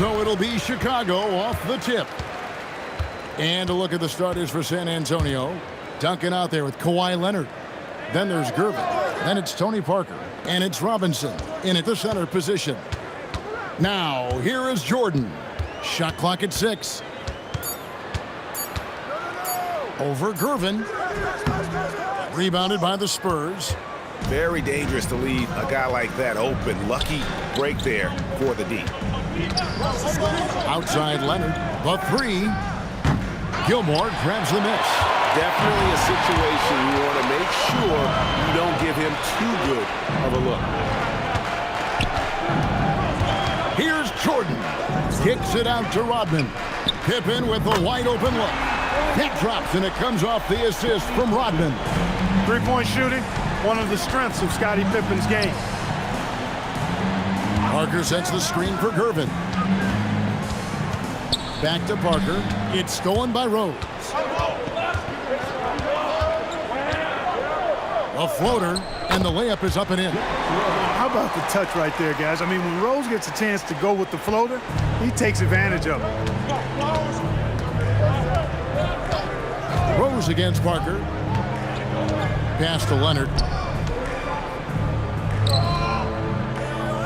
So it'll be Chicago off the tip. And a look at the starters for San Antonio. Duncan out there with Kawhi Leonard. Then there's Gervin. Then it's Tony Parker. And it's Robinson in at the center position. Now, here is Jordan. Shot clock at 6. Over Gervin. Rebounded by the Spurs. Very dangerous to leave a guy like that open. Lucky break there for the D. Outside Leonard. The 3. Gilmore grabs the miss. Definitely a situation you want to make sure you don't give him too good of a look. Here's Jordan. Kicks it out to Rodman. Pippen with a wide open look. That drops, and it comes off the assist from Rodman. Three-point shooting, one of the strengths of Scottie Pippen's game. Parker sets the screen for Gervin. Back to Parker. It's stolen by Rose. A floater, and the layup is up and in. How about the touch right there, guys? I mean, when Rose gets a chance to go with the floater, he takes advantage of it. Rose against Parker. Pass to Leonard.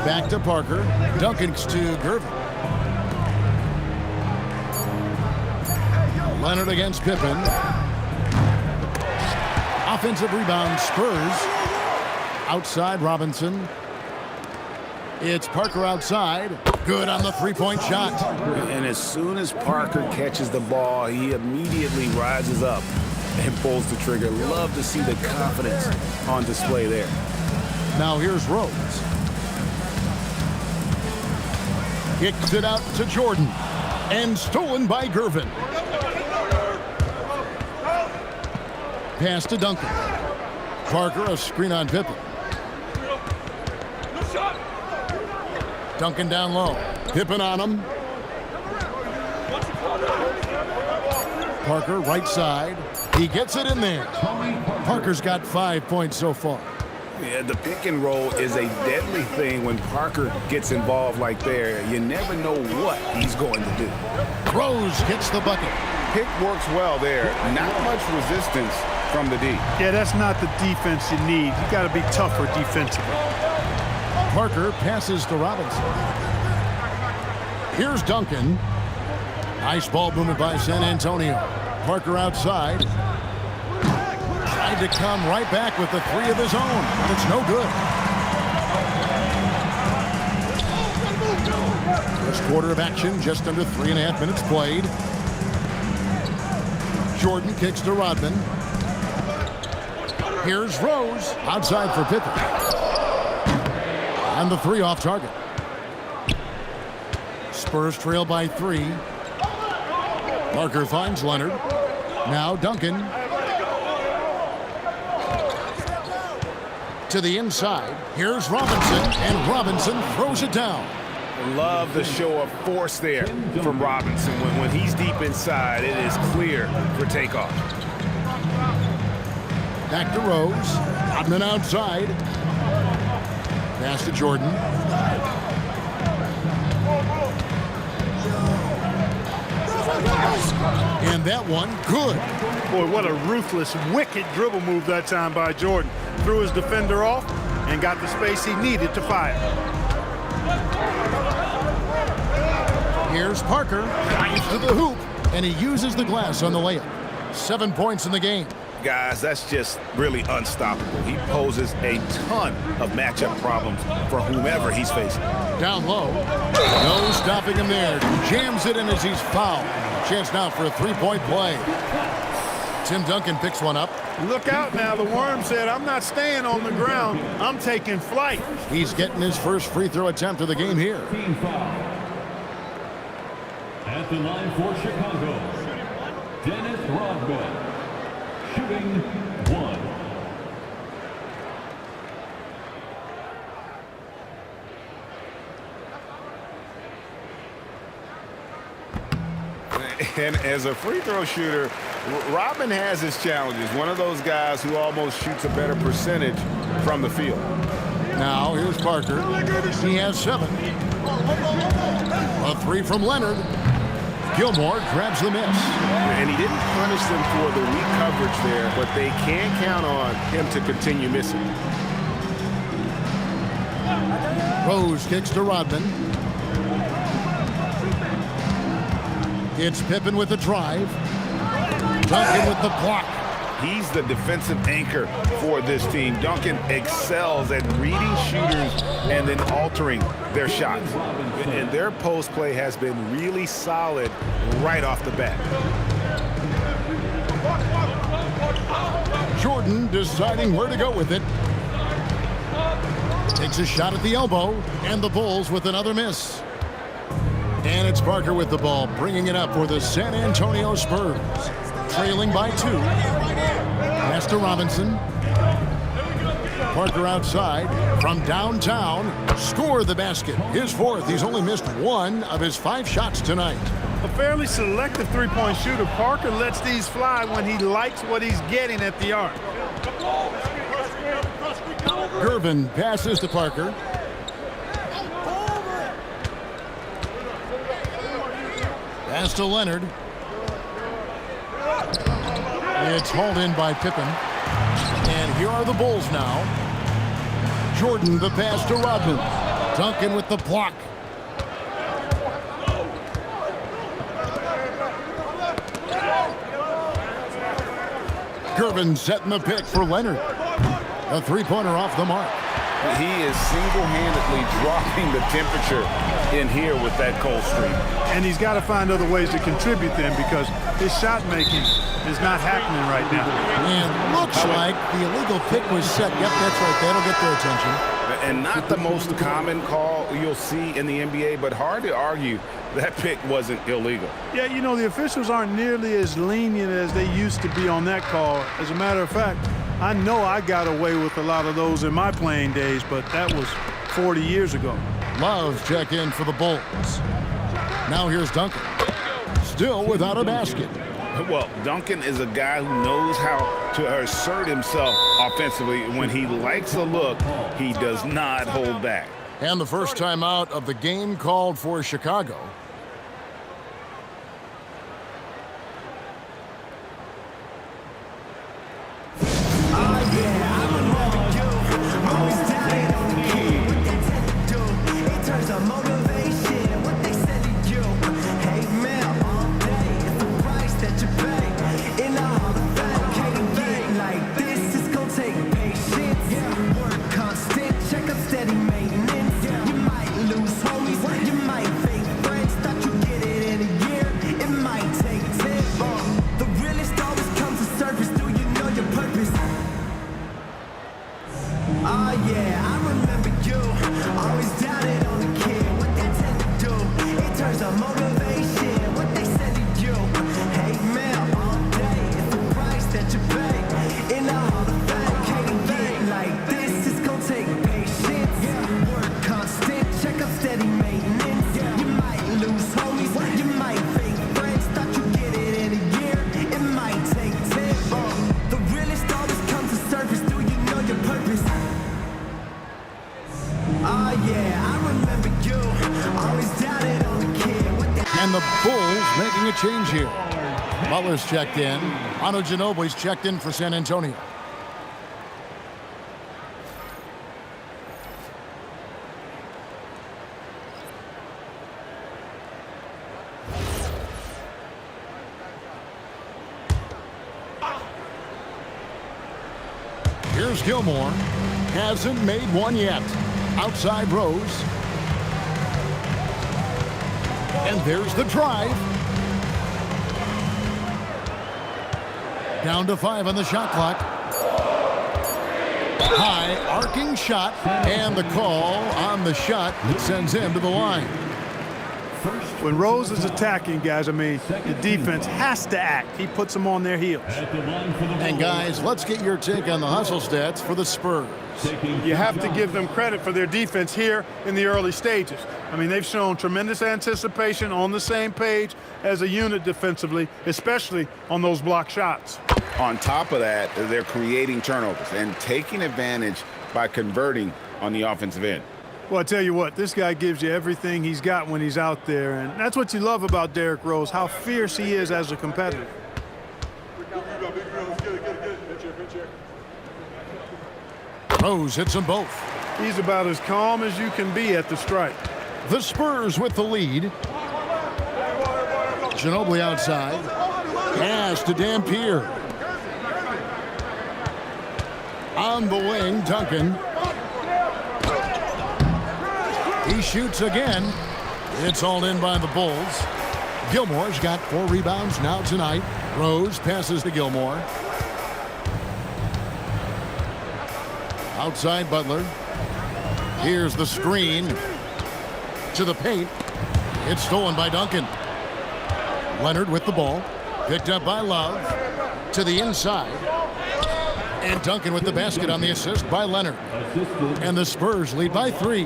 Back to Parker. Duncan's to Gervin. Leonard against Pippen. Offensive rebound, Spurs. Outside, Robinson. It's Parker outside. Good on the three-point shot. And as soon as Parker catches the ball, he immediately rises up and pulls the trigger. Love to see the confidence on display there. Now here's Rose. Kicks it out to Jordan. And stolen by Gervin. Pass to Duncan. Parker, a screen on Pippen. Duncan down low. Pippen on him. Parker right side. He gets it in there. Parker's got 5 points so far. Yeah, the pick and roll is a deadly thing when Parker gets involved like there. You never know what he's going to do. Rose gets the bucket. Pick works well there. Not much resistance from the D. Yeah, that's not the defense you need. You got to be tougher defensively. Parker passes to Robinson. Here's Duncan. Nice ball movement by San Antonio. Parker outside. Tried to come right back with the 3 of his own, but it's no good. First quarter of action, just under 3.5 minutes played. Jordan kicks to Rodman. Here's Rose, outside for Pippen. And the 3 off target. Spurs trail by 3. Parker finds Leonard. Now Duncan. To the inside. Here's Robinson, and Robinson throws it down. Love the show of force there from Robinson. When he's deep inside, it is clear for takeoff. Back to Rose. Rodman outside. Pass to Jordan. And that one, good. Boy, what a ruthless, wicked dribble move that time by Jordan. Threw his defender off and got the space he needed to fire. Here's Parker. Drives to the hoop, and he uses the glass on the layup. 7 points in the game. Guys, that's just really unstoppable. He poses a ton of matchup problems for whomever he's facing. Down low. No stopping him there. Jams it in as he's fouled. Chance now for a 3-point play. Tim Duncan picks one up. Look out now. The Worm said, I'm not staying on the ground. I'm taking flight. He's getting his first free throw attempt of the game here. At the line for Chicago, Dennis Rodman, shooting 1. And as a free throw shooter, Rodman has his challenges. One of those guys who almost shoots a better percentage from the field. Now here's Parker. He has 7. A 3 from Leonard. Gilmore grabs the miss. And he didn't punish them for the weak coverage there, but they can count on him to continue missing. Rose kicks to Rodman. It's Pippen with the drive. Duncan with the block. He's the defensive anchor for this team. Duncan excels at reading shooters and then altering their shots. And their post play has been really solid right off the bat. Jordan deciding where to go with it. Takes a shot at the elbow, and the Bulls with another miss. And it's Parker with the ball, bringing it up for the San Antonio Spurs. Trailing by 2. Pass to Robinson. Parker outside from downtown. Score the basket. His 4th. He's only missed 1 of his 5 shots tonight. A fairly selective three-point shooter. Parker lets these fly when he likes what he's getting at the arc. Gervin passes to Parker. Pass to Leonard. It's hauled in by Pippen. And here are the Bulls now. Jordan the pass to Rodman. Duncan with the block. Gervin setting the pick for Leonard. A 3-pointer off the mark. He is single-handedly dropping the temperature in here with that cold streak. And he's got to find other ways to contribute then, because his shot making is not happening right now. And looks like the illegal pick was set. Yep, that's right. That'll get their attention. And not the most common call you'll see in the NBA, but hard to argue that pick wasn't illegal. Yeah, you know, the officials aren't nearly as lenient as they used to be on that call. As a matter of fact, I know I got away with a lot of those in my playing days, but that was 40 years ago. Love check in for the Bulls. Now here's Duncan. Still without a basket. Well, Duncan is a guy who knows how to assert himself offensively. When he likes a look, he does not hold back. And the first time out of the game called for Chicago. And the Bulls making a change here. Butler's checked in. Ano Ginobili's checked in for San Antonio. Here's Gilmore. Hasn't made one yet. Outside Rose. And there's the drive. Down to 5 on the shot clock. High arcing shot, and the call on the shot that sends him to the line. When Rose is attacking, guys, I mean, the defense has to act. He puts them on their heels. And guys, let's get your take on the hustle stats for the Spurs. You have to give them credit for their defense here in the early stages. I mean, they've shown tremendous anticipation, on the same page as a unit defensively, especially on those block shots. On top of that, they're creating turnovers and taking advantage by converting on the offensive end. Well, I tell you what, this guy gives you everything he's got when he's out there, and that's what you love about Derrick Rose, how fierce he is as a competitor. Rose hits them both. He's about as calm as you can be at the strike. The Spurs with the lead. Ginobili outside. Pass to Dampier. On the wing, Duncan. He shoots again. It's hauled in by the Bulls. Gilmore's got 4 rebounds now tonight. Rose passes to Gilmore. Outside Butler. Here's the screen to the paint. It's stolen by Duncan. Leonard with the ball. Picked up by Love. To the inside. And Duncan with the basket on the assist by Leonard. And the Spurs lead by 3.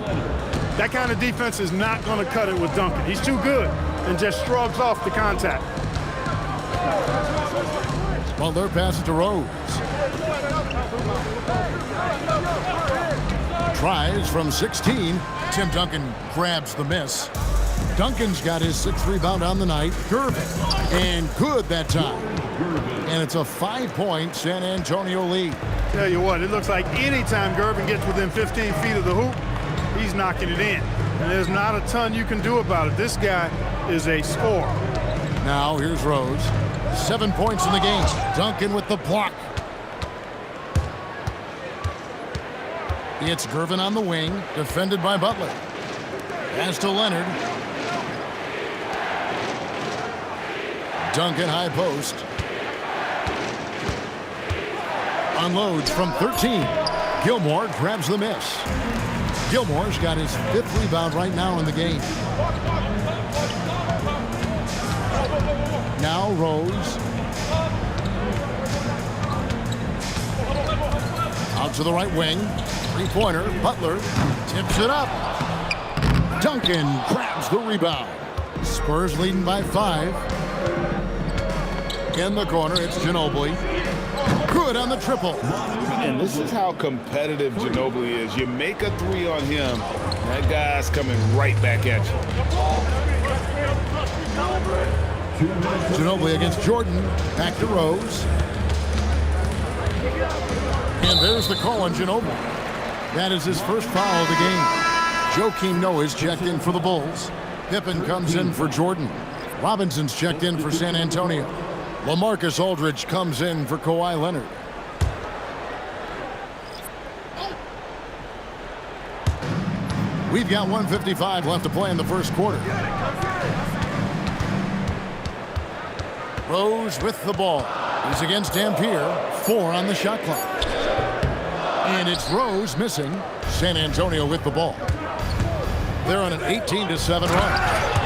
That kind of defense is not going to cut it with Duncan. He's too good and just shrugs off the contact. Butler passes to Rose. Tries from 16. Tim Duncan grabs the miss. Duncan's got his 6th rebound on the night. Gervin. And good that time. And it's a 5-point San Antonio lead. Tell you what, it looks like anytime Gervin gets within 15 feet of the hoop, he's knocking it in. And there's not a ton you can do about it. This guy is a scorer. Now here's Rose. 7 points in the game. Duncan with the block. It's Gervin on the wing, defended by Butler. Pass to Leonard. Duncan high post. Unloads from 13. Gilmore grabs the miss. Gilmore's got his 5th rebound right now in the game. Now Rose. Out to the right wing. 3-pointer. Butler tips it up. Duncan grabs the rebound. Spurs leading by 5. In the corner, it's Ginobili. Good on the triple. And this is how competitive Ginobili is. You make a 3 on him, that guy's coming right back at you. Ginobili against Jordan. Back to Rose. And there's the call on Ginobili. That is his first foul of the game. Joakim Noah's checked in for the Bulls. Pippen comes in for Jordan. Robinson's checked in for San Antonio. LaMarcus Aldridge comes in for Kawhi Leonard. We've got 1:55 left to play in the first quarter. Rose with the ball. He's against Dampier. 4 on the shot clock. And it's Rose missing. San Antonio with the ball. They're on an 18-7 run.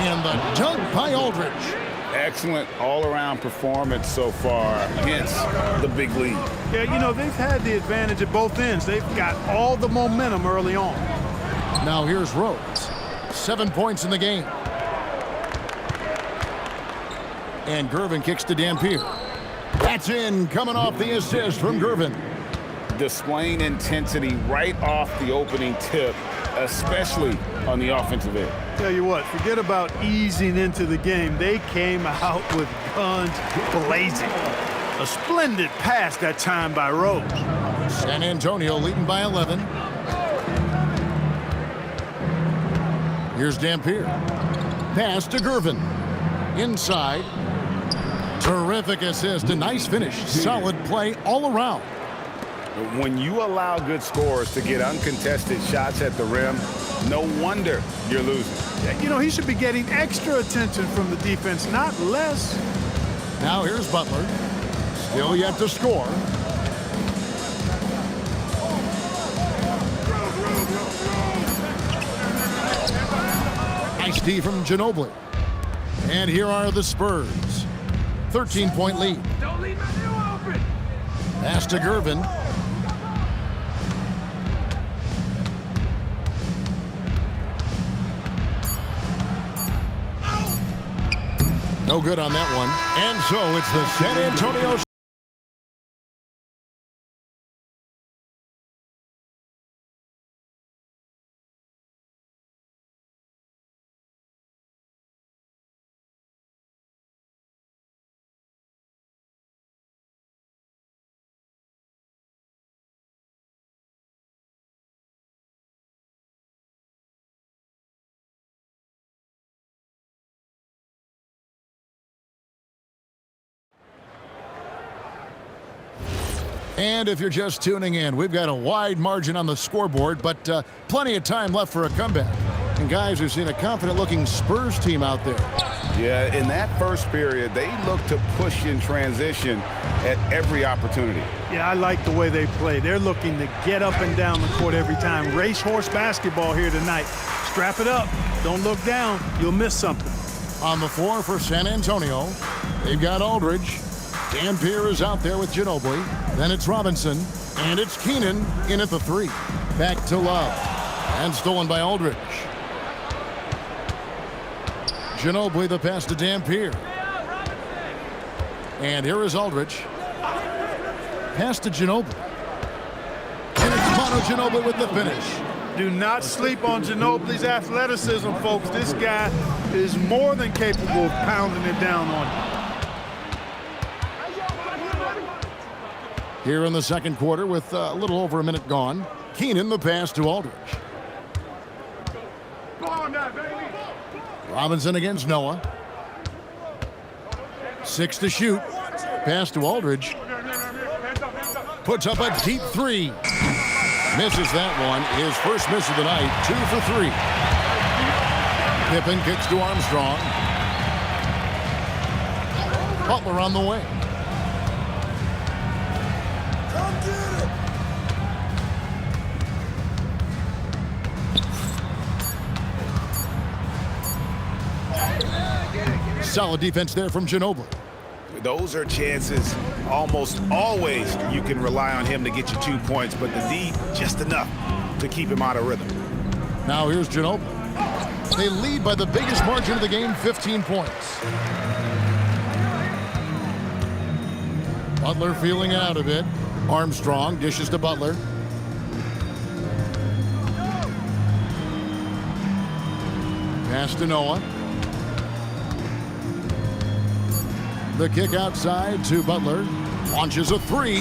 And the dunk by Aldridge. Excellent all-around performance so far, hence the big lead. Yeah, you know, they've had the advantage at both ends. They've got all the momentum early on. Now here's Rose. 7 points in the game. And Gervin kicks to Dampier. That's in, coming off the assist from Gervin. Displaying intensity right off the opening tip, especially on the offensive end. Tell you what, forget about easing into the game. They came out with guns blazing. A splendid pass that time by Rose. San Antonio leading by 11. Here's Dampier. Pass to Gervin. Inside. Terrific assist. A nice finish. Solid play all around. When you allow good scorers to get uncontested shots at the rim, no wonder you're losing. You know, he should be getting extra attention from the defense, not less. Now here's Butler. Still yet to score. Nice D from Ginobili. And here are the Spurs. 13-point lead. Don't leave my new open. Pass to Gervin. No good on that one. And so it's the San Antonio And if you're just tuning in, we've got a wide margin on the scoreboard, but plenty of time left for a comeback. And guys, we've seen a confident-looking Spurs team out there. Yeah, in that first period, they looked to push in transition at every opportunity. Yeah, I like the way they play. They're looking to get up and down the court every time. Racehorse basketball here tonight. Strap it up. Don't look down. You'll miss something. On the floor for San Antonio, they've got Aldridge. Dampier is out there with Ginobili. Then it's Robinson. And it's Keenan in at the three. Back to Love. And stolen by Aldridge. Ginobili, the pass to Dampier. And here is Aldridge. Pass to Ginobili. And it's Manu Ginobili with the finish. Do not sleep on Ginobili's athleticism, folks. This guy is more than capable of pounding it down on you. Here in the second quarter with a little over a minute gone. Keenan, the pass to Aldridge. Robinson against Noah. 6 to shoot. Pass to Aldridge. Puts up a deep three. Misses that one. His first miss of the night. 2 for 3. Pippen kicks to Armstrong. Butler on the way. Solid defense there from Ginobili. Those are chances almost always you can rely on him to get you 2 points, but the D just enough to keep him out of rhythm. Now here's Ginobili. They lead by the biggest margin of the game, 15 points. Butler feeling it out a bit. Armstrong dishes to Butler. Pass to Noah. The kick outside to Butler. Launches a three.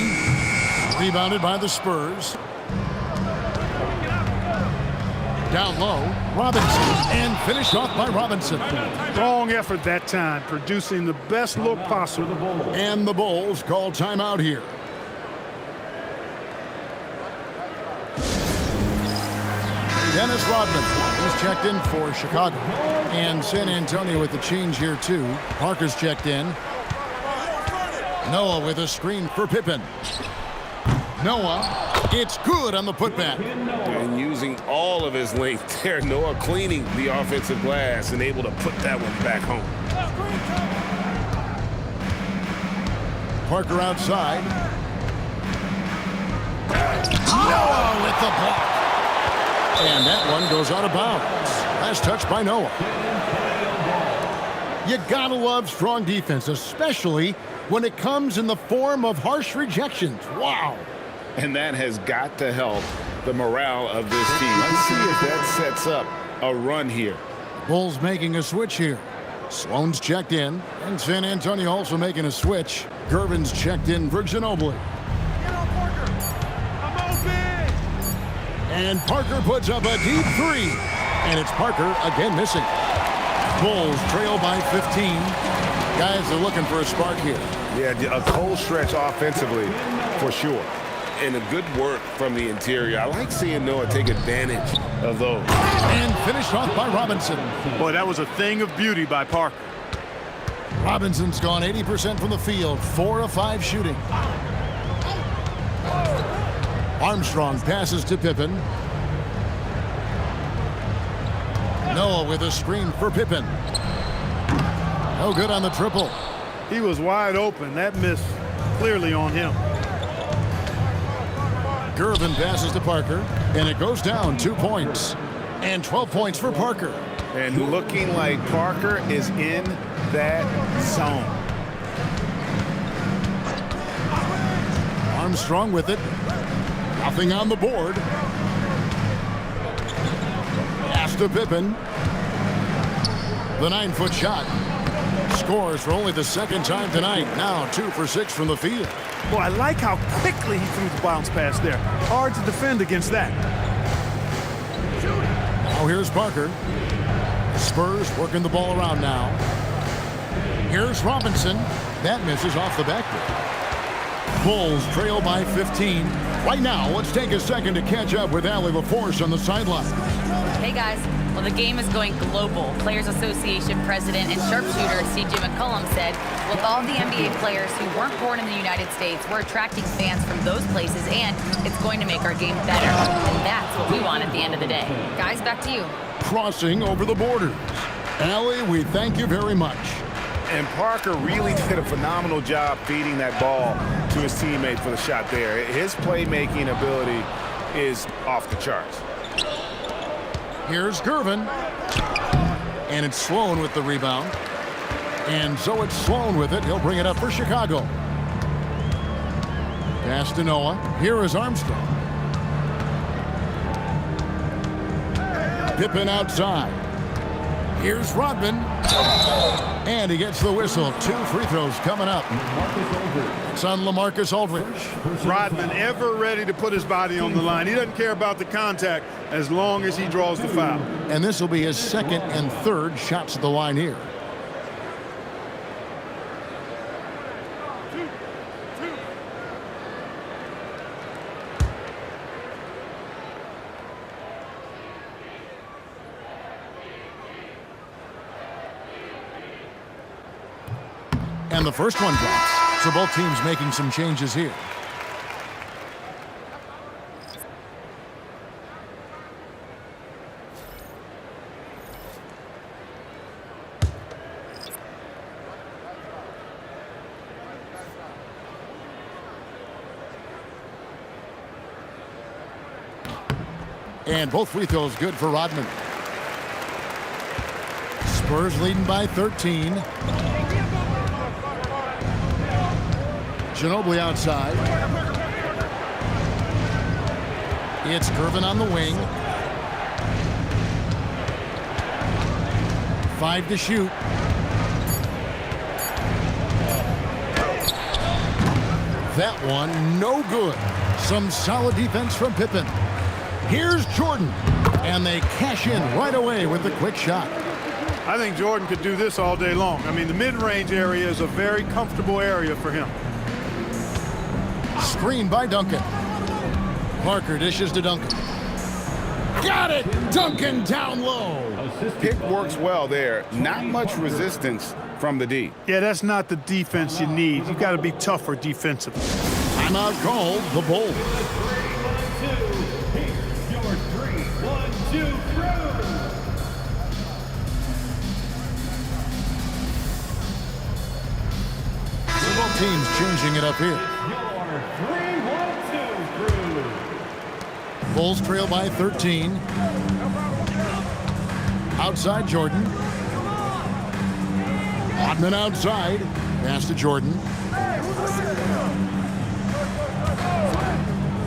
Rebounded by the Spurs. Down low. Robinson. And finished off by Robinson. Strong effort that time, producing the best look possible. And the Bulls call timeout here. Dennis Rodman is checked in for Chicago. And San Antonio with the change here too. Parker's checked in. Noah with a screen for Pippen. Noah, it's good on the putback. And using all of his length there, Noah cleaning the offensive glass and able to put that one back home. Parker outside. Noah with the block. And that one goes out of bounds. Last touch by Noah. You gotta love strong defense, especially when it comes in the form of harsh rejections. Wow. And that has got to help the morale of this team. Let's see if that sets up a run here. Bulls making a switch here. Sloan's checked in, and San Antonio also making a switch. Gervin's checked in for Ginobili. And Parker puts up a deep three. And it's Parker again missing. Bulls trail by 15. Guys are looking for a spark here. Yeah, a cold stretch offensively for sure. And a good work from the interior. I like seeing Noah take advantage of those. And finished off by Robinson. Boy, that was a thing of beauty by Parker. Robinson's gone 80% from the field, 4 of 5 shooting. Armstrong passes to Pippen. Noah with a screen for Pippen. No good on the triple. He was wide open. That miss clearly on him. Gervin passes to Parker, and it goes down 2 points. And 12 points for Parker. And looking like Parker is in that zone. Armstrong with it. Nothing on the board. Pass to Pippen. The 9-foot shot. Scores for only the second time tonight. Now 2 for 6 from the field. Boy, I like how quickly he threw the bounce pass there. Hard to defend against that. Now here's Parker. Spurs working the ball around now. Here's Robinson. That misses off the backboard. Bulls trail by 15. Right now, let's take a second to catch up with Allie LaForce on the sideline. Hey guys. Well, the game is going global. Players Association President and sharpshooter C.J. McCollum said, with all the NBA players who weren't born in the United States, we're attracting fans from those places, and it's going to make our game better. And that's what we want at the end of the day. Guys, back to you. Crossing over the borders. Allie, we thank you very much. And Parker really did a phenomenal job feeding that ball to his teammate for the shot there. His playmaking ability is off the charts. Here's Gervin. And it's Sloan with the rebound. And so it's Sloan with it. He'll bring it up for Chicago. Pass to Noah. Here is Armstrong. Pippen outside. Here's Rodman. And he gets the whistle. 2 free throws coming up. It's on LaMarcus Aldridge. Rodman ever ready to put his body on the line. He doesn't care about the contact as long as he draws the foul. And this will be his 2nd and 3rd shots at the line here. And the first one drops. So both teams making some changes here. And both free throws good for Rodman. Spurs leading by 13. Ginobili outside. It's Gervin on the wing. 5 to shoot. That one, no good. Some solid defense from Pippen. Here's Jordan. And they cash in right away with the quick shot. I think Jordan could do this all day long. I mean, the mid-range area is a very comfortable area for him. Screen by Duncan. Parker dishes to Duncan. Got it! Duncan down low. Pick works well there. Not much resistance from the D. Yeah, that's not the defense you need. You got to be tougher defensively. Timeout called, the Bulls. Both teams changing it up here. Bulls trail by 13. Outside Jordan. Rodman outside. Pass to Jordan.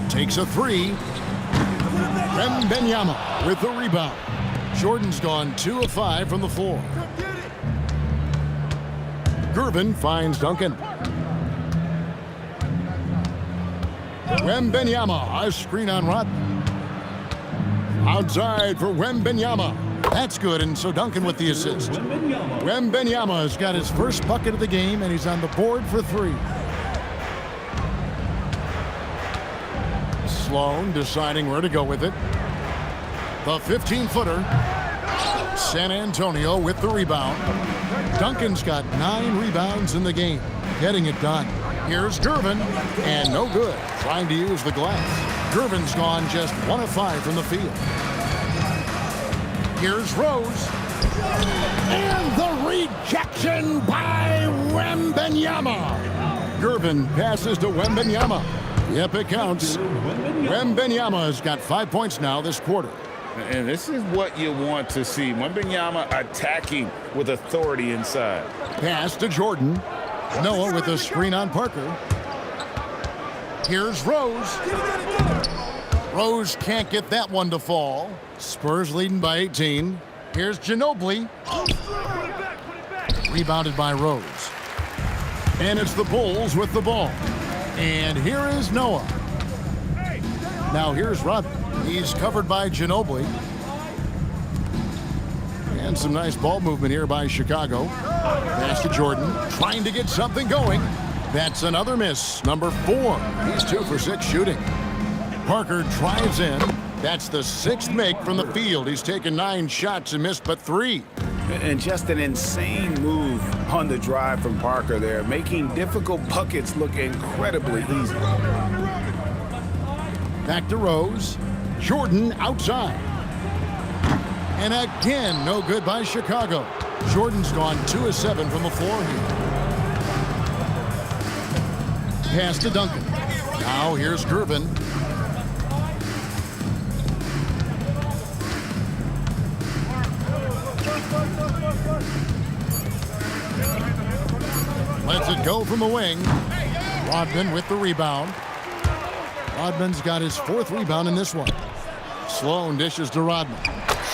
Takes a 3. Wembanyama with the rebound. Jordan's gone 2 of 5 from the floor. Gervin finds Duncan. Wembanyama, a screen on Rodman. Outside for Wembanyama. That's good, and so Duncan with the assist. Wembanyama has got his first bucket of the game, and he's on the board for 3. Sloan deciding where to go with it. The 15-footer. San Antonio with the rebound. Duncan's got 9 rebounds in the game, getting it done. Here's Gervin, and no good, trying to use the glass. Gervin's gone just 1 of 5 from the field. Here's Rose. And the rejection by Wembanyama. Gervin passes to Wembanyama. Yep, it counts. Wembanyama has got 5 points now this quarter. And this is what you want to see. Wembanyama attacking with authority inside. Pass to Jordan. Noah with a screen on Parker. Here's Rose. Rose can't get that one to fall. Spurs leading by 18. Here's Ginobili. Rebounded by Rose. And it's the Bulls with the ball. And here is Noah. Now here's Rodman. He's covered by Ginobili. And some nice ball movement here by Chicago. Pass to Jordan, trying to get something going. That's another miss. Number 4. He's 2 for 6 shooting. Parker drives in. That's the 6th make from the field. He's taken 9 shots and missed but 3. And just an insane move on the drive from Parker there, making difficult buckets look incredibly easy. Back to Rose. Jordan outside. And again, no good by Chicago. Jordan's gone 2 of 7 from the floor here. Pass to Duncan. Now here's Gervin. Lets it go from the wing. Rodman with the rebound. Rodman's got his 4th rebound in this one. Sloan dishes to Rodman.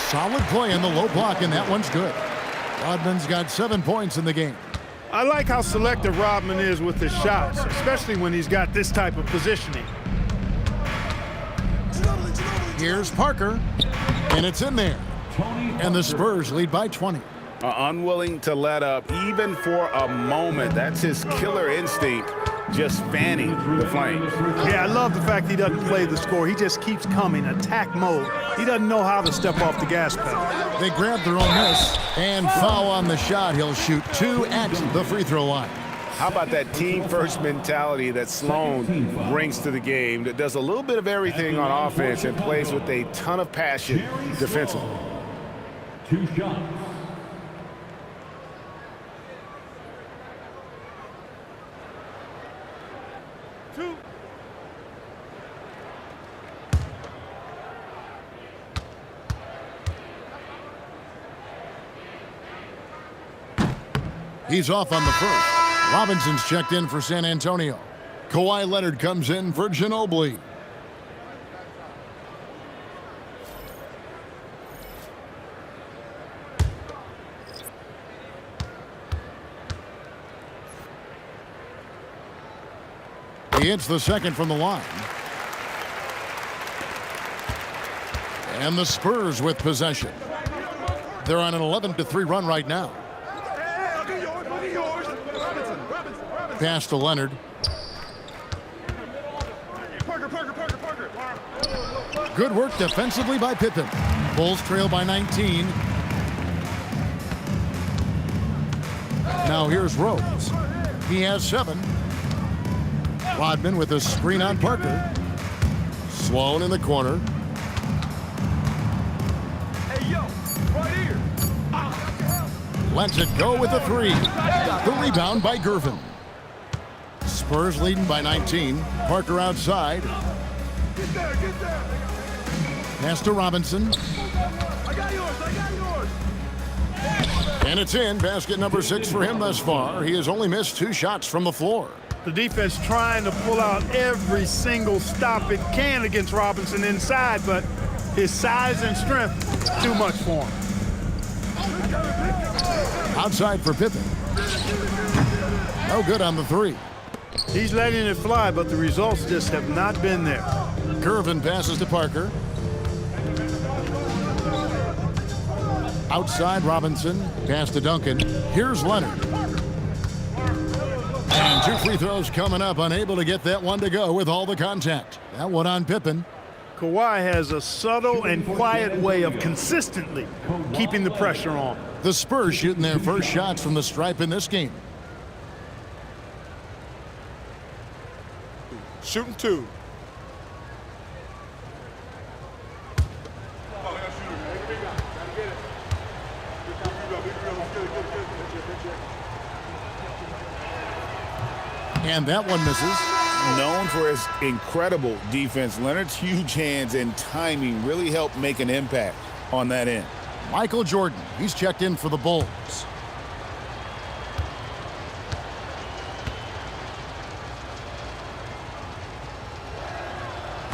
Solid play in the low block, and that one's good. Rodman's got 7 points in the game. I like how selective Rodman is with his shots, especially when he's got this type of positioning. Here's Parker, and it's in there. And the Spurs lead by 20. Unwilling to let up even for a moment. That's his killer instinct, just fanning the flames. Yeah, I love the fact he doesn't play the score. He just keeps coming, attack mode. He doesn't know how to step off the gas pedal. They grab their own miss and foul on the shot. He'll shoot 2 at the free throw line. How about that team-first mentality that Sloan brings to the game, that does a little bit of everything on offense and plays with a ton of passion defensively. 2 shots. He's off on the first. Robinson's checked in for San Antonio. Kawhi Leonard comes in for Ginobili. He hits the second from the line. And the Spurs with possession. They're on an 11-3 run right now. Pass to Leonard. Good work defensively by Pippen. Bulls trail by 19. Now here's Rose. He has 7. Rodman with a screen on Parker. Sloan in the corner. Hey, yo, right here. Lets it go with a 3. The rebound by Gervin. Spurs leading by 19. Parker outside. Get there, get there. Pass to Robinson. I got yours. And it's in. Basket number 6 for him thus far. He has only missed 2 shots from the floor. The defense trying to pull out every single stop it can against Robinson inside, but his size and strength, too much for him. Outside for Pippen. No good on the 3. He's letting it fly, but the results just have not been there. Gervin passes to Parker. Outside Robinson. Pass to Duncan. Here's Leonard. And 2 free throws coming up. Unable to get that one to go with all the contact. That one on Pippen. Kawhi has a subtle and quiet way of consistently keeping the pressure on. The Spurs shooting their first shots from the stripe in this game. Shooting 2. And that one misses. Known for his incredible defense, Leonard's huge hands and timing really helped make an impact on that end. Michael Jordan, he's checked in for the Bulls.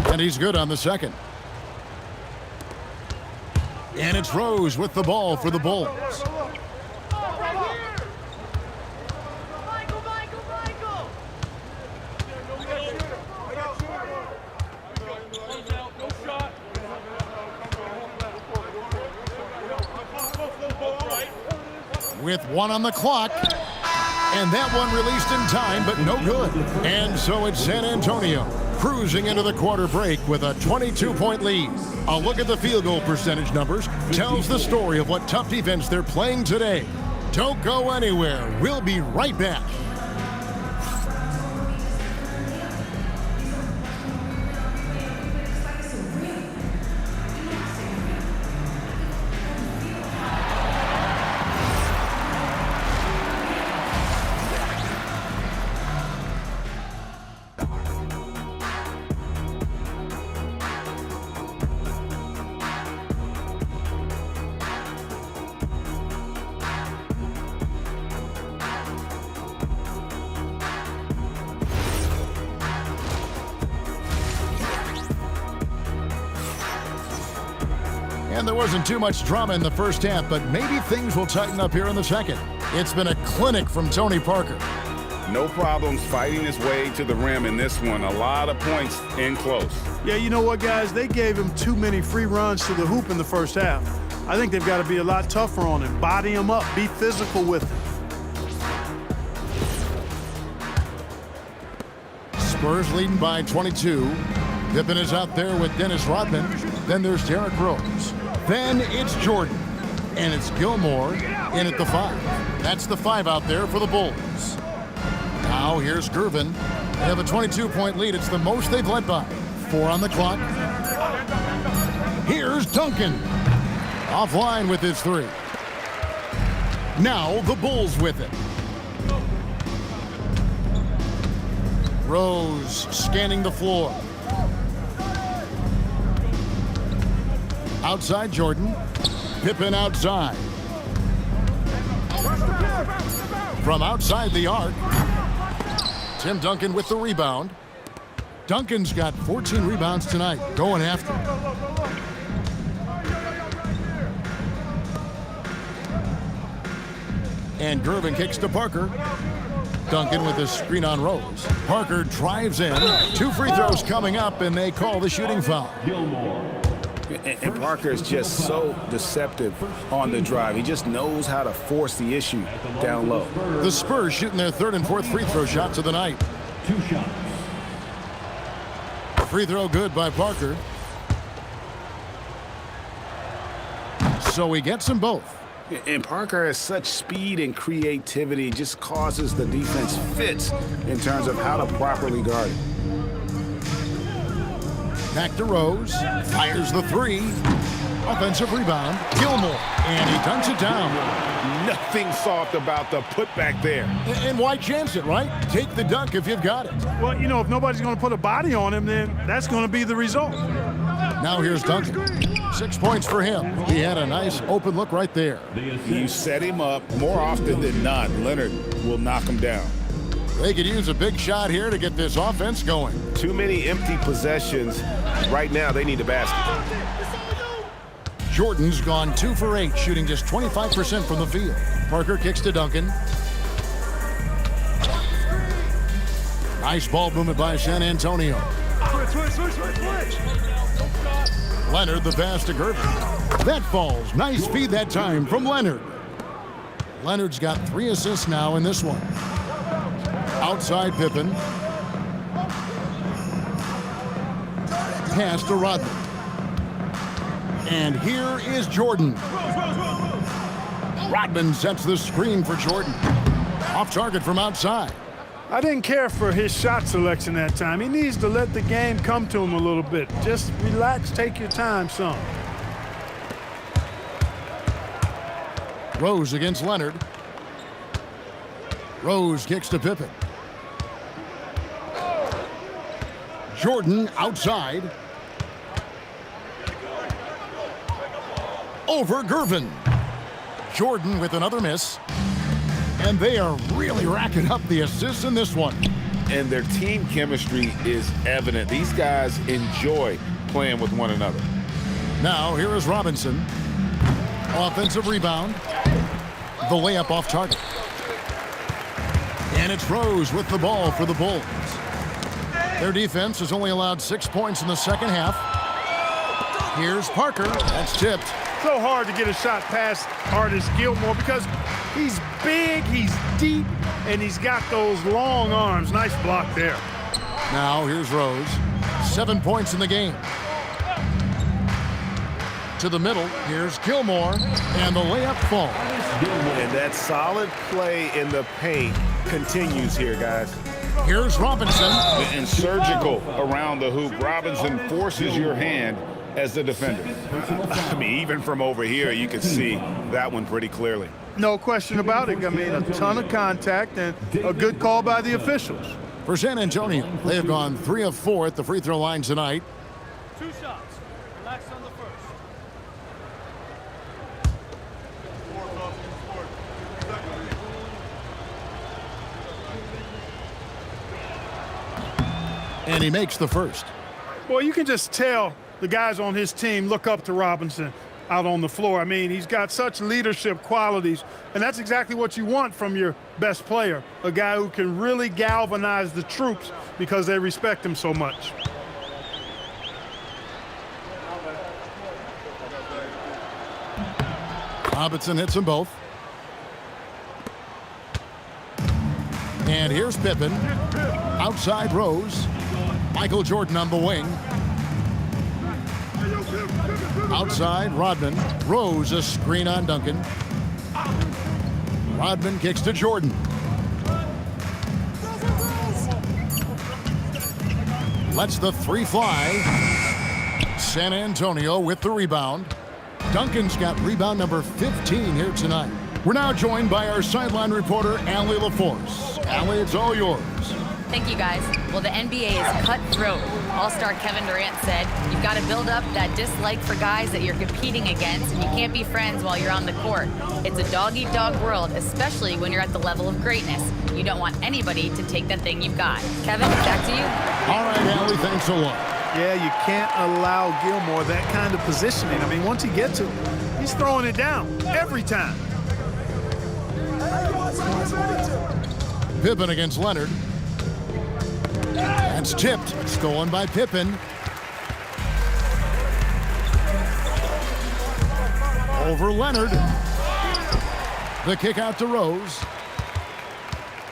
And he's good on the second. And it's Rose with the ball for the Bulls. With 1 on the clock. And that one released in time, but no good. And so it's San Antonio cruising into the quarter break with a 22-point lead. A look at the field goal percentage numbers tells the story of what tough defense they're playing today. Don't go anywhere. We'll be right back. And there wasn't too much drama in the first half, but maybe things will tighten up here in the second. It's been a clinic from Tony Parker. No problems fighting his way to the rim in this one. A lot of points in close. Yeah, you know what, guys? They gave him too many free runs to the hoop in the first half. I think they've got to be a lot tougher on him. Body him up. Be physical with him. Spurs leading by 22. Pippen is out there with Dennis Rodman. Then there's Derrick Rose. Then it's Jordan. And it's Gilmore in at the 5. That's the 5 out there for the Bulls. Now here's Gervin. They have a 22-point lead. It's the most they've led by. 4 on the clock. Here's Duncan. Offline with his 3. Now the Bulls with it. Rose scanning the floor. Outside Jordan. Pippen outside. From outside the arc. Tim Duncan with the rebound. Duncan's got 14 rebounds tonight. Going after. And Gervin kicks to Parker. Duncan with his screen on Rose. Parker drives in. 2 free throws coming up, and they call the shooting foul. And Parker is just so deceptive on the drive. He just knows how to force the issue down low. The Spurs shooting their 3rd and 4th free throw shots of the night. 2 shots. Free throw good by Parker. So he gets them both. And Parker has such speed and creativity, just causes the defense fits in terms of how to properly guard it. Back to Rose. Fires the 3. Offensive rebound. Gilmore. And he dunks it down. Nothing soft about the putback there. And why chance it, right? Take the dunk if you've got it. Well, you know, if nobody's going to put a body on him, then that's going to be the result. Now here's Duncan. 6 points for him. He had a nice open look right there. You set him up more often than not. Leonard will knock him down. They could use a big shot here to get this offense going. Too many empty possessions. Right now, they need a basket. Jordan's gone 2 for 8, shooting just 25% from the field. Parker kicks to Duncan. Nice ball movement by San Antonio. Switch. Leonard the pass to Gervin. That falls. Nice feed that time from Leonard. Leonard's got 3 assists now in this one. Outside Pippen. Pass to Rodman. And here is Jordan. Rodman sets the screen for Jordan. Off target from outside. I didn't care for his shot selection that time. He needs to let the game come to him a little bit. Just relax, take your time some. Rose against Leonard. Rose kicks to Pippen. Jordan outside. Over Gervin. Jordan with another miss. And they are really racking up the assists in this one. And their team chemistry is evident. These guys enjoy playing with one another. Now here is Robinson. Offensive rebound. The layup off target. And it's Rose with the ball for the Bulls. Their defense has only allowed 6 points in the second half. Here's Parker. That's tipped. So hard to get a shot past Artis Gilmore because he's big, he's deep, and he's got those long arms. Nice block there. Now here's Rose. 7 points in the game. To the middle, here's Gilmore, and the layup falls. And that solid play in the paint continues here, guys. Here's Robinson. And surgical around the hoop. Robinson forces your hand as the defender. I mean, even from over here, you can see that one pretty clearly. No question about it. I mean, a ton of contact and a good call by the officials. For San Antonio, they have gone 3 of 4 at the free throw line tonight. 2 shots. Relax on the first. And he makes the first. Boy, you can just tell the guys on his team look up to Robinson out on the floor. I mean, he's got such leadership qualities, and that's exactly what you want from your best player, a guy who can really galvanize the troops because they respect him so much. Robinson hits them both. And here's Pippen. Outside Rose. Michael Jordan on the wing. Outside Rodman. Rose a screen on Duncan. Rodman kicks to Jordan. Lets the three fly. San Antonio with the rebound. Duncan's got rebound number 15 here tonight. We're now joined by our sideline reporter, Allie LaForce. Allie, it's all yours. Thank you, guys. Well, the NBA is cutthroat. All-star Kevin Durant said, you've got to build up that dislike for guys that you're competing against, and you can't be friends while you're on the court. It's a dog-eat-dog world, especially when you're at the level of greatness. You don't want anybody to take that thing you've got. Kevin, back to you. All right, Allie, thanks a lot. Yeah, you can't allow Gilmore that kind of positioning. I mean, once he gets it, he's throwing it down every time. Pippen against Leonard. That's tipped. Stolen by Pippen. Over Leonard. The kick out to Rose.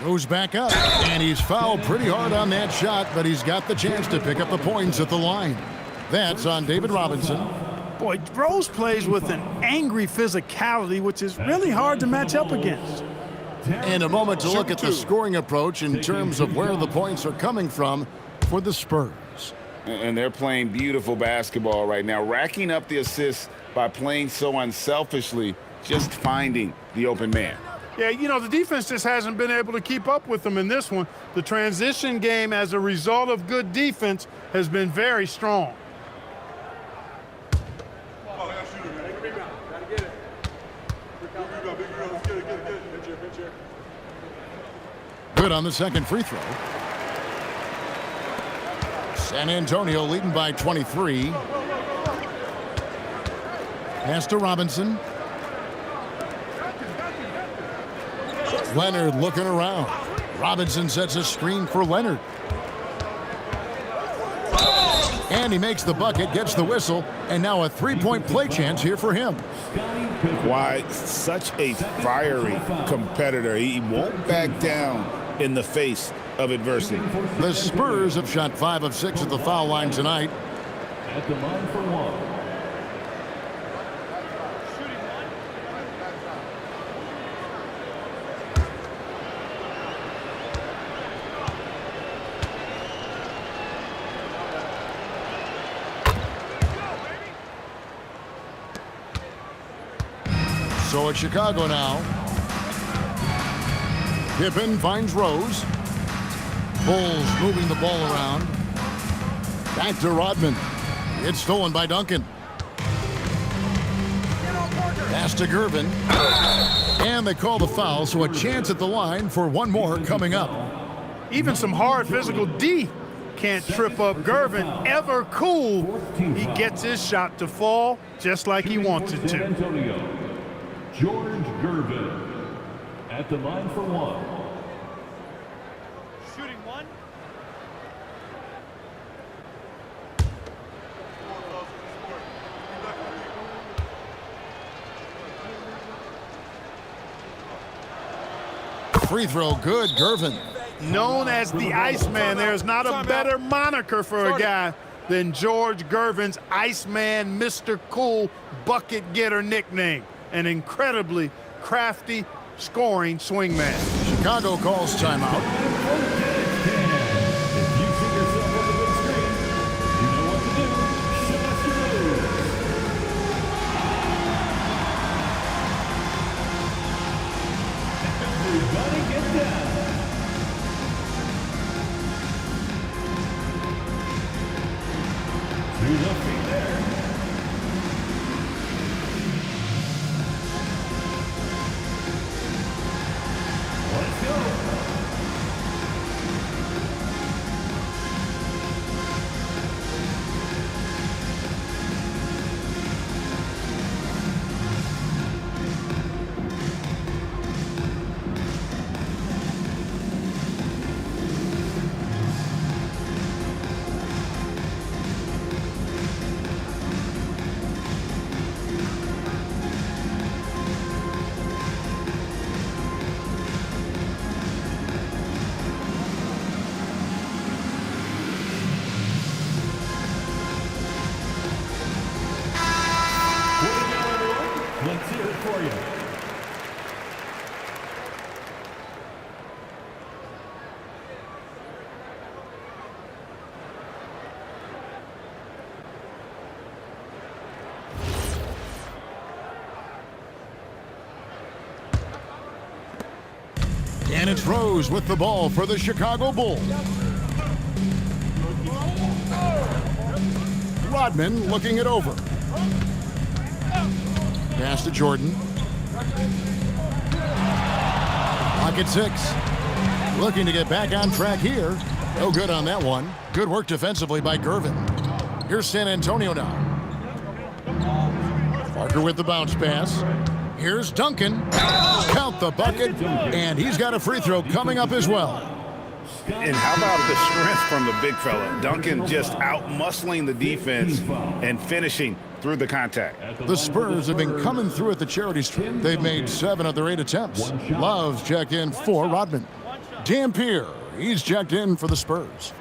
Goes back up, and he's fouled pretty hard on that shot, but he's got the chance to pick up the points at the line. That's on David Robinson. Boy, Rose plays with an angry physicality, which is really hard to match up against. And a moment to look at the scoring approach in terms of where the points are coming from for the Spurs. And they're playing beautiful basketball right now, racking up the assists by playing so unselfishly, just finding the open man. Yeah, you know, the defense just hasn't been able to keep up with them in this one. The transition game, as a result of good defense, has been very strong. Good on the second free throw. San Antonio leading by 23. Pass to Robinson. Leonard looking around. Robinson sets a screen for Leonard. And he makes the bucket, gets the whistle, and now a three-point play chance here for him. Why, such a fiery competitor. He won't back down in the face of adversity. The Spurs have shot 5 of 6 at the foul line tonight. At the line for one. So it's Chicago now. Pippen finds Rose. Bulls moving the ball around. Back to Rodman. It's stolen by Duncan. Pass to Gervin. And they call the foul, so a chance at the line for one more coming up. Even some hard physical D can't trip up Gervin. Ever cool. He gets his shot to fall just like he wanted San to. Antonio, George Gervin at the line for one. Shooting one. Free throw, good, Gervin. Known as the Iceman, there's not a better moniker for a guy than George Gervin's Iceman, Mr. Cool bucket getter nickname. An incredibly crafty scoring swingman. Chicago calls timeout. Let's hear it for you. And it's Rose with the ball for the Chicago Bulls. Rodman looking it over. Pass to Jordan. Pocket 6. Looking to get back on track here. No good on that one. Good work defensively by Gervin. Here's San Antonio now. Parker with the bounce pass. Here's Duncan. Count the bucket. And he's got a free throw coming up as well. And how about the strength from the big fella? Duncan just out-muscling the defense and finishing through the contact. The Spurs have been coming through at the charity stripe. They've made 7 of their 8 attempts. Love's checked in for Rodman. Dampier, he's checked in for the Spurs.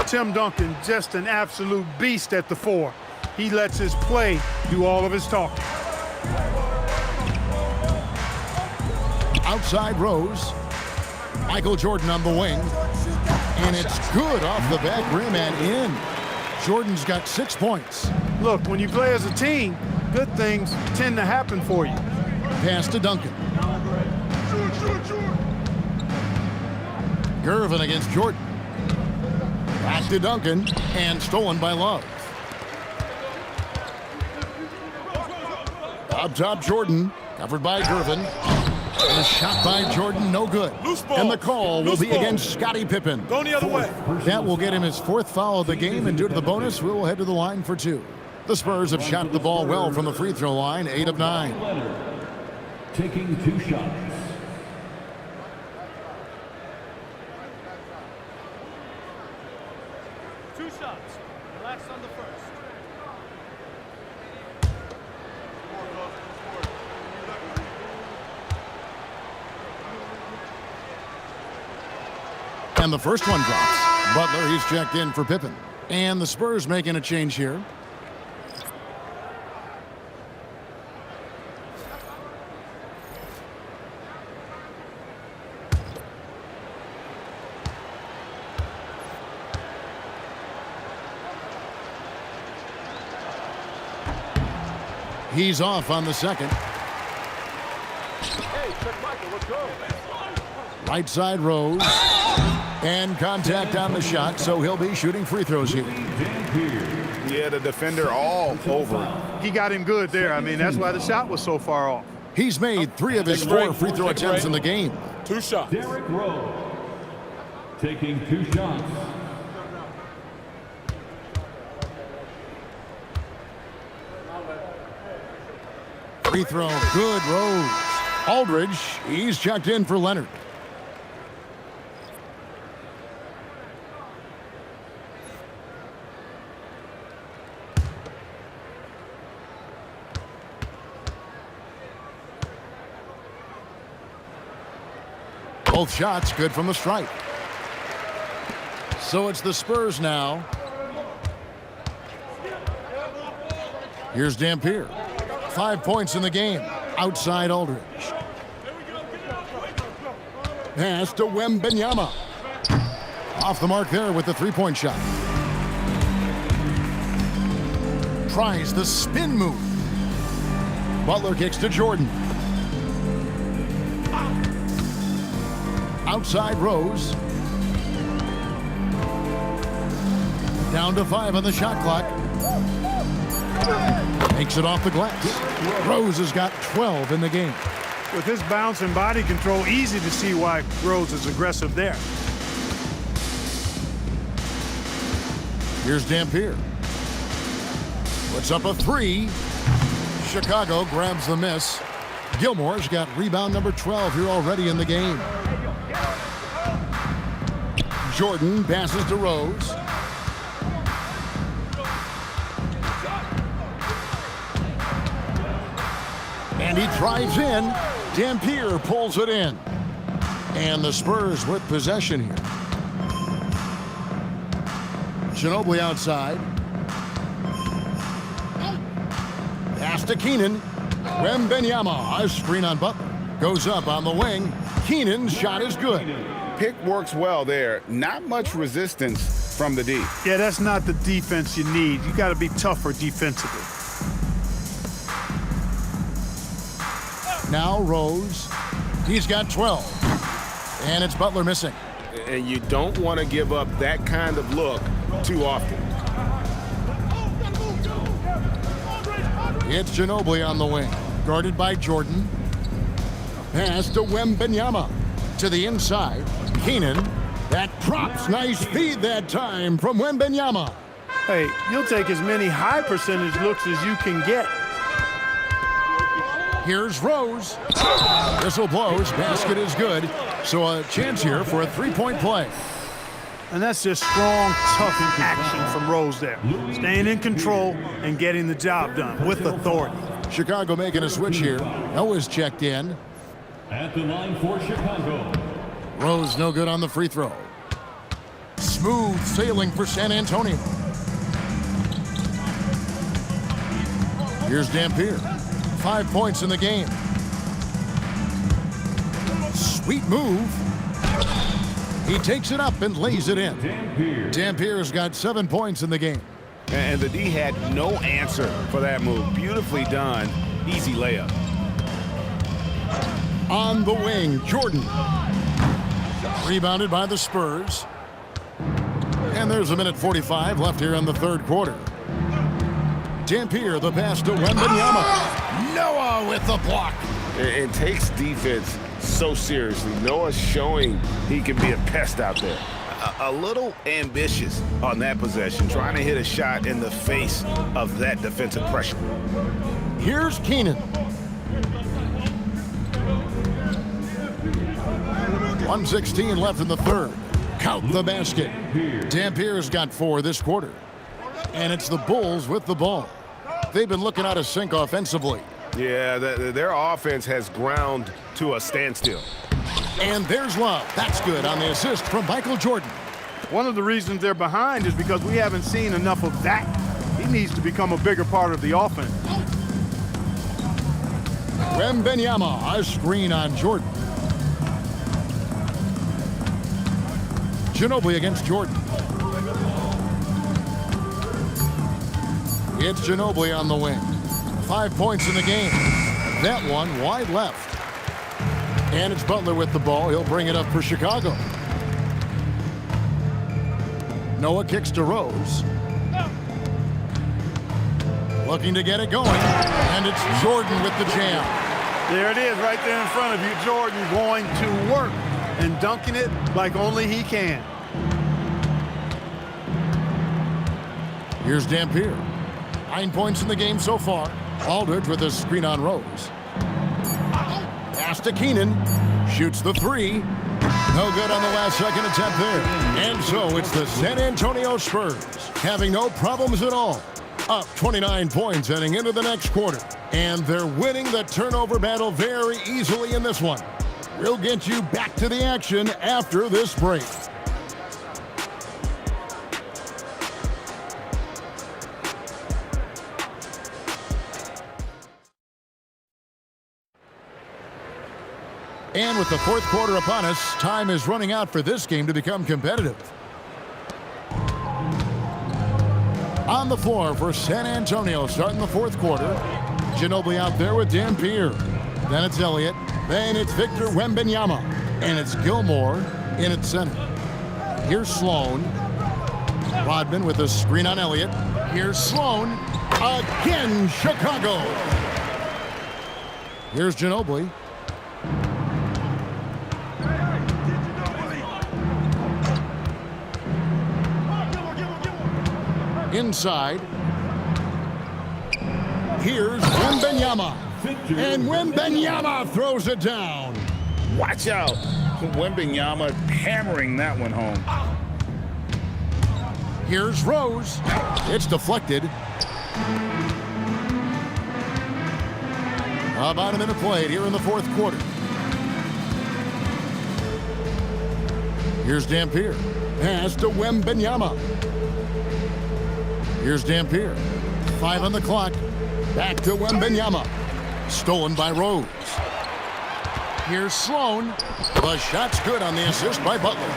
Tim Duncan, just an absolute beast at the 4. He lets his play do all of his talking. Outside Rose. Michael Jordan on the wing. And it's good off the back rim and in. Jordan's got 6 points. Look, when you play as a team, good things tend to happen for you. Pass to Duncan. Gervin against Jordan. Back to Duncan, and stolen by Love. Up top, Jordan, covered by Gervin. And a shot by Jordan, no good. And the call will be against Scottie Pippen. Going the other way. That will get him his 4th foul of the game, and due to the bonus, we will head to the line for 2. The Spurs have shot the ball well from the free throw line, 8 of 9. Leonard taking 2 shots. Relax on the first. And the first one drops. Butler, he's checked in for Pippen. And the Spurs making a change here. He's off on the second. Right side Rose. And contact on the shot, so he'll be shooting free throws here. Yeah, the defender all over him. He got him good there. I mean, that's why the shot was so far off. He's made 3 of his 4 free throw attempts in the game. 2 shots. Derrick Rose taking 2 shots. Free throw, good, Rose. Aldridge, he's checked in for Leonard. Both shots good from the stripe. So it's the Spurs now. Here's Dampier. 5 points in the game. Outside Aldridge. Pass to Wembanyama. Off the mark there with the three-point shot. Tries the spin move. Butler kicks to Jordan. Outside Rose. Down to 5 on the shot clock. Makes it off the glass. Rose has got 12 in the game. With his bounce and body control, easy to see why Rose is aggressive there. Here's Dampier. Puts up a three. Chicago grabs the miss. Gilmore's got rebound number 12 here already in the game. Jordan passes to Rose. And he drives in. Dampier pulls it in. And the Spurs with possession here. Ginobili outside. Pass to Keenan. Wembanyama, a screen on Butler. Goes up on the wing. Keenan's shot is good. Pick works well there. Not much resistance from the D. Yeah, that's not the defense you need. You got to be tougher defensively. Now Rose. He's got 12. And it's Butler missing. And you don't want to give up that kind of look too often. It's Ginobili on the wing. Guarded by Jordan. Pass to Wembanyama. To the inside. Keenan. That drops. Nice feed that time from Wembanyama. Hey, you'll take as many high percentage looks as you can get. Here's Rose. Whistle blows. Basket is good. So a chance here for a three-point play. And that's just strong, tough action from Rose there. Staying in control and getting the job done with authority. Chicago making a switch here. Noah's checked in. At the line for Chicago. Rose no good on the free throw. Smooth sailing for San Antonio. Here's Dampier. 5 points in the game. Sweet move. He takes it up and lays it in. Dampier's got 7 points in the game. And the D had no answer for that move. Beautifully done. Easy layup. On the wing, Jordan. Rebounded by the Spurs. And there's a minute 45 left here in the third quarter. Dampier, the pass to Wembanyama. Noah with the block. It takes defense so seriously. Noah's showing he can be a pest out there. A little ambitious on that possession, trying to hit a shot in the face of that defensive pressure. Here's Keenan. 1:16 left in the third. Count the basket. Dampier's got 4 this quarter. And it's the Bulls with the ball. They've been looking out of sync offensively. Yeah, their offense has ground to a standstill. And there's Love. That's good on the assist from Michael Jordan. One of the reasons they're behind is because we haven't seen enough of that. He needs to become a bigger part of the offense. Wembanyama, a screen on Jordan. Ginobili against Jordan. It's Ginobili on the wing. 5 points in the game. That one wide left. And it's Butler with the ball. He'll bring it up for Chicago. Noah kicks to Rose. Looking to get it going. And it's Jordan with the jam. There it is right there in front of you. Jordan going to work and dunking it like only he can. Here's Dampier. 9 points in the game so far. Aldridge with a screen on Rose. Pass to Keenan. Shoots the three. No good on the last second attempt there. And so it's the San Antonio Spurs having no problems at all. Up 29 points heading into the next quarter. And they're winning the turnover battle very easily in this one. We'll get you back to the action after this break. And with the fourth quarter upon us, time is running out for this game to become competitive. On the floor for San Antonio, starting the fourth quarter. Ginobili out there with Dampier. Then it's Elliott. Then it's Victor Wembanyama. And it's Gilmore in at center. Here's Sloan. Rodman with a screen on Elliott. Here's Sloan. Again, Chicago. Here's Ginobili. Inside. Here's Wembanyama. And Wembanyama throws it down. Watch out. Wembanyama hammering that one home. Here's Rose. It's deflected. About a minute played here in the fourth quarter. Here's Dampier. Pass to Wembanyama. Here's Dampier. 5 on the clock. Back to Wembanyama. Stolen by Rose. Here's Sloan. The shot's good on the assist by Butler.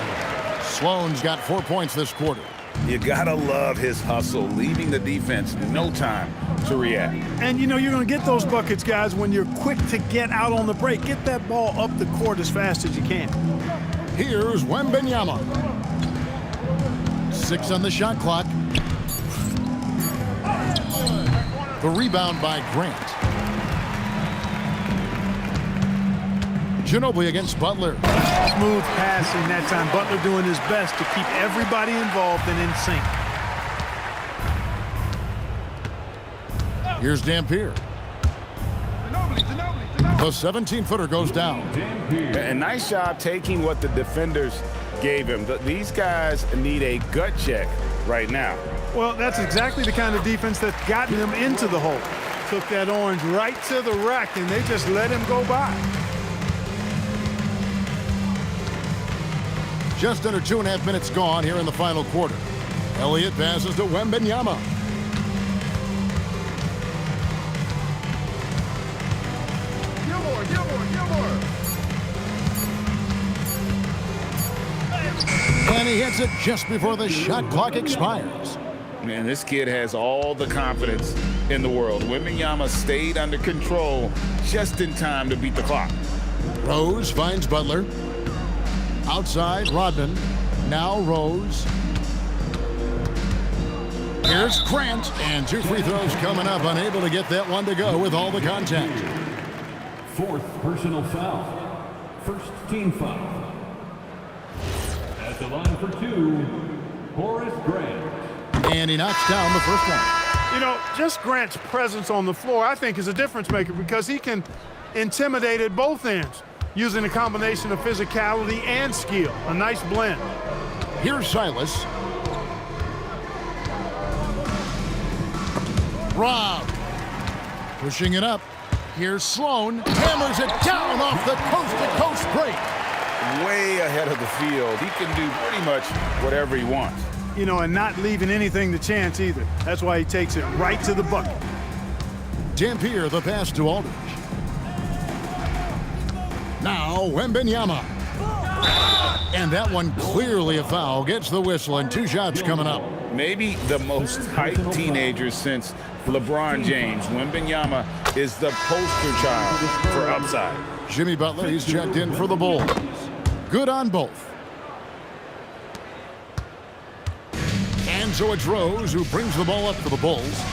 Sloan's got 4 points this quarter. You gotta love his hustle, leaving the defense no time to react. And you know you're going to get those buckets, guys, when you're quick to get out on the break. Get that ball up the court as fast as you can. Here's Wembanyama. 6 on the shot clock. The rebound by Grant. Ginobili against Butler. Smooth passing that time. Butler doing his best to keep everybody involved and in sync. Here's Dampier. The 17-footer goes down. A nice job taking what the defenders gave him. These guys need a gut check right now. Well, that's exactly the kind of defense that's gotten them into the hole. Took that orange right to the rack, and they just let him go by. Just under 2.5 minutes gone here in the final quarter. Elliott passes to Wembanyama. And he hits it just before the shot clock expires. Man, this kid has all the confidence in the world. Wembanyama stayed under control just in time to beat the clock. Rose finds Butler. Outside, Rodman. Now Rose. Here's Grant. And 2 free throws coming up. Unable to get that one to go with all the contact. 4th personal foul. First team foul. At the line for 2, Horace Grant. And he knocks down the first one. You know, just Grant's presence on the floor, I think, is a difference maker because he can intimidate at both ends using a combination of physicality and skill. A nice blend. Here's Silas. Rob. Pushing it up. Here's Sloan. Hammers it down off the coast-to-coast break. Way ahead of the field. He can do pretty much whatever he wants. You know, and not leaving anything to chance either. That's why he takes it right to the bucket. Dampier, the pass to Aldridge. Now Wembanyama. And that one clearly a foul. Gets the whistle and 2 shots coming up. Maybe the most hyped teenager since LeBron James. Wembanyama is the poster child for upside. Jimmy Butler, he's checked in for the Bulls. Good on both. And so it's Rose who brings the ball up for the Bulls.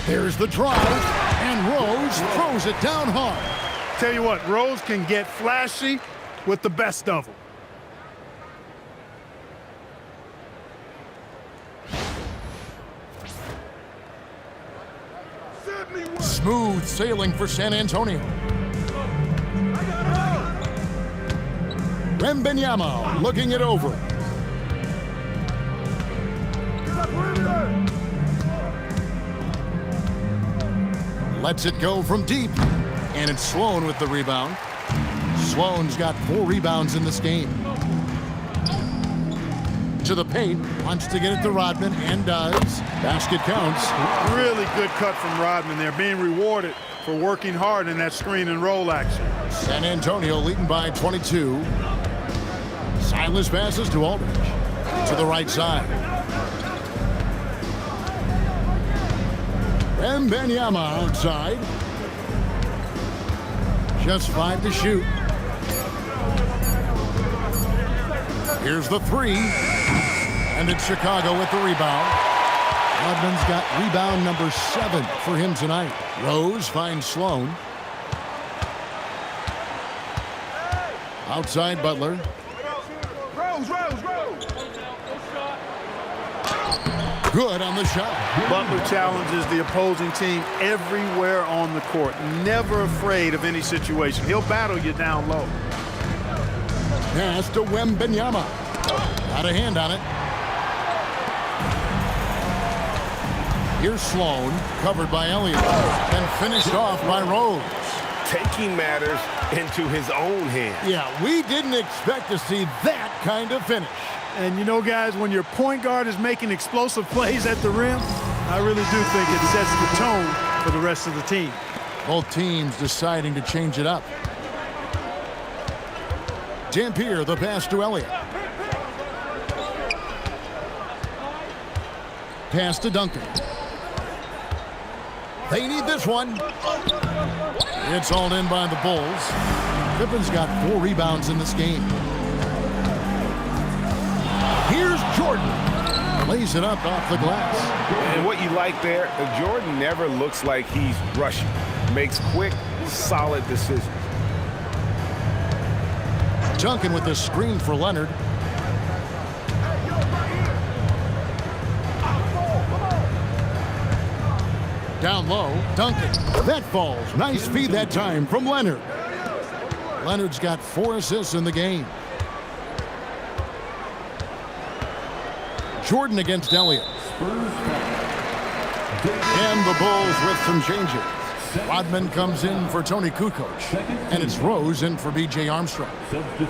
There's the drive, and Rose throws it down hard. Tell you what, Rose can get flashy with the best of them. Smooth sailing for San Antonio. Wembanyama looking it over. Lets it go from deep. And it's Sloan with the rebound. Sloan's got 4 rebounds in this game. To the paint. Wants to get it to Rodman and does. Basket counts. Really good cut from Rodman there, being rewarded for working hard in that screen and roll action. San Antonio leading by 22. Silas passes to Aldridge. To the right side. Wembanyama outside. Just 5 to shoot. Here's the 3. And it's Chicago with the rebound. Rodman's got rebound number 7 for him tonight. Rose finds Sloan. Outside Butler. Good on the shot. Butler challenges the opposing team everywhere on the court. Never afraid of any situation. He'll battle you down low. Pass to Wembanyama. Got a hand on it. Here's Sloan, covered by Elliott, and finished off by Rose. Taking matters into his own hands. Yeah, we didn't expect to see that kind of finish. And you know, guys, when your point guard is making explosive plays at the rim, I really do think it sets the tone for the rest of the team. Both teams deciding to change it up. Dampier, the pass to Elliott. Pass to Duncan. They need this one. It's hauled in by the Bulls. Pippen's got 4 rebounds in this game. Here's Jordan. Lays it up off the glass. And what you like there, Jordan never looks like he's rushing. Makes quick, solid decisions. Duncan with the screen for Leonard. Down low, Duncan. That falls. Nice feed that time from Leonard. Leonard's got 4 assists in the game. Jordan against Elliott. And the Bulls with some changes. Rodman comes in for Tony Kukoc. And it's Rose in for B.J. Armstrong.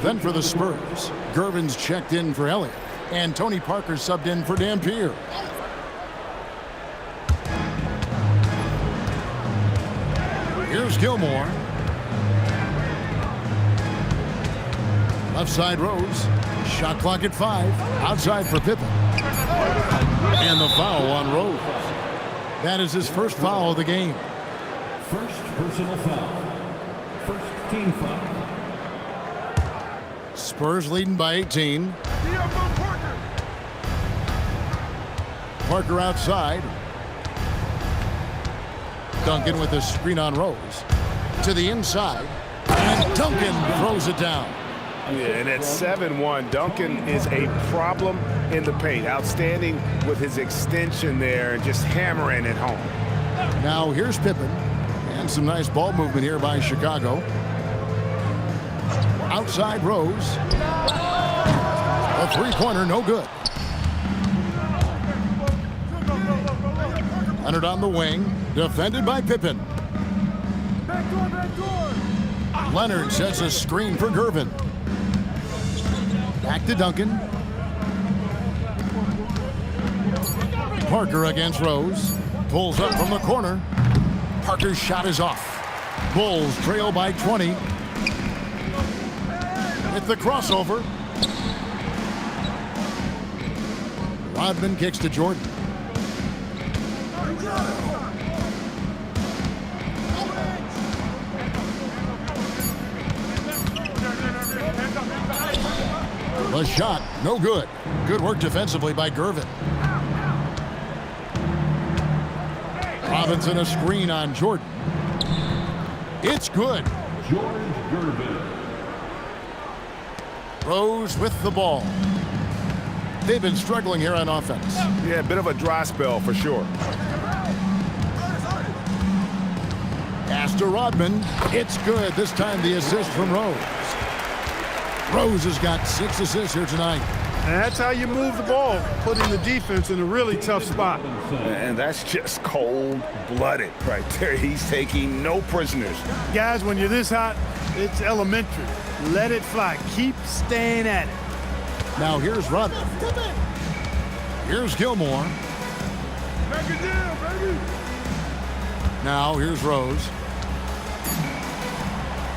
Then for the Spurs, Gervin's checked in for Elliott. And Tony Parker subbed in for Dampier. Here's Gilmore. Left side Rose. Shot clock at 5. Outside for Pippen. And the foul on Rose. That is his first foul of the game. First personal foul. First team foul. Spurs leading by 18. Parker outside. Duncan with a screen on Rose. To the inside. And Duncan throws it down. Yeah, and at 7-1, Duncan is a problem in the paint. Outstanding with his extension there and just hammering it home. Now here's Pippen. And some nice ball movement here by Chicago. Outside Rose. A 3-pointer, no good. Leonard on the wing. Defended by Pippen. Leonard sets a screen for Gervin. Back to Duncan. Parker against Rose. Pulls up from the corner. Parker's shot is off. Bulls trail by 20. With the crossover. Rodman kicks to Jordan. The shot, no good. Good work defensively by Gervin. Robinson a screen on Jordan. It's good. George Gervin. Rose with the ball. They've been struggling here on offense. Yeah, a bit of a dry spell for sure. Pass to Rodman. It's good. This time the assist from Rose. Rose has got 6 assists here tonight. And that's how you move the ball, putting the defense in a really tough spot. And that's just cold-blooded right there. He's taking no prisoners. Guys, when you're this hot, it's elementary. Let it fly. Keep staying at it. Now here's Rodman. Here's Gilmore. Back it down, baby. Now here's Rose.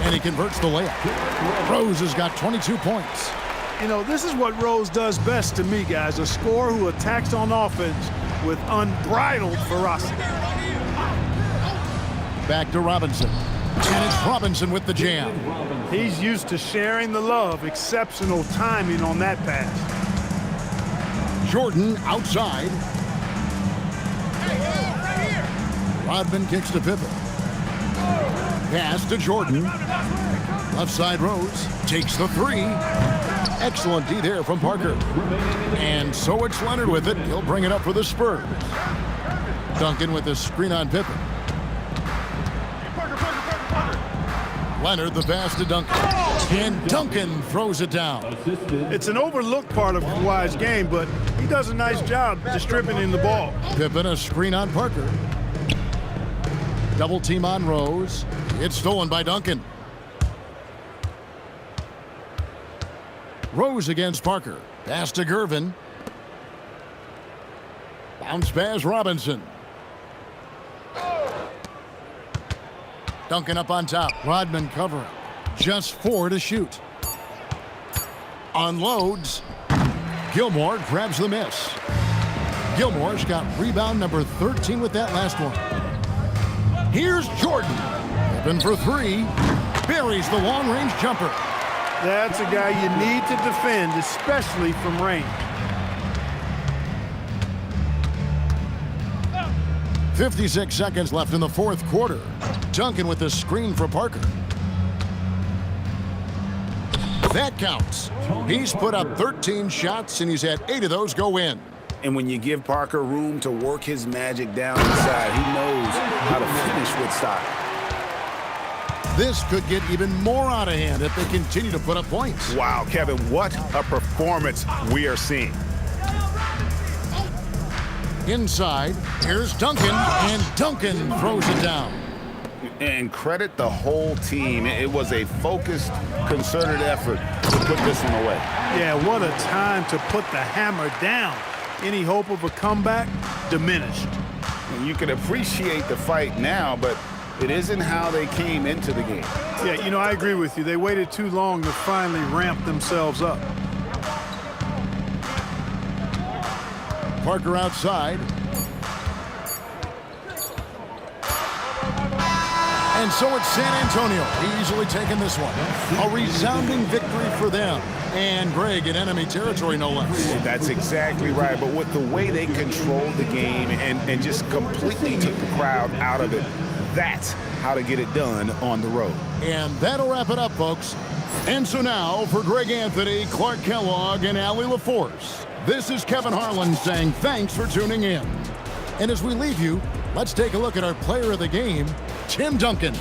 And he converts the layup. Rose has got 22 points. You know, this is what Rose does best to me, guys. A scorer who attacks on offense with unbridled ferocity. Back to Robinson. And it's Robinson with the jam. He's used to sharing the love. Exceptional timing on that pass. Jordan outside. Rodman kicks to Pippen. Pass to Jordan. Left side Rose. Takes the three. Excellent D there from Parker. And so it's Leonard with it. He'll bring it up for the Spurs. Duncan with the screen on Pippen. Leonard the pass to Duncan. And Duncan throws it down. It's an overlooked part of Kawhi's game, but he does a nice job distributing the ball. Pippen a screen on Parker. Double team on Rose. It's stolen by Duncan. Rose against Parker. Pass to Gervin. Bounce pass Robinson. Duncan up on top. Rodman covering. Just 4 to shoot. Unloads. Gilmore grabs the miss. Gilmore's got rebound number 13 with that last one. Here's Jordan. Open for 3. Buries the long-range jumper. That's a guy you need to defend, especially from range. 56 seconds left in the fourth quarter. Duncan with the screen for Parker. That counts. He's put up 13 shots, and he's had 8 of those go in. And when you give Parker room to work his magic down inside, he knows how to finish with style. This could get even more out of hand if they continue to put up points. Wow, Kevin, what a performance we are seeing. Inside, here's Duncan, and Duncan throws it down. And credit the whole team. It was a focused, concerted effort to put this one away. Yeah, what a time to put the hammer down. Any hope of a comeback diminished. And you can appreciate the fight now, but it isn't how they came into the game. Yeah, you know, I agree with you. They waited too long to finally ramp themselves up. Parker outside. And so it's San Antonio easily taking this one. A resounding victory for them. And Greg in enemy territory, no less. That's exactly right. But with the way they controlled the game and just completely took the crowd out of it, that's how to get it done on the road. And that'll wrap it up, folks. And so now, for Greg Anthony, Clark Kellogg, and Allie LaForce, this is Kevin Harlan saying thanks for tuning in. And as we leave you, let's take a look at our player of the game, Tim Duncan.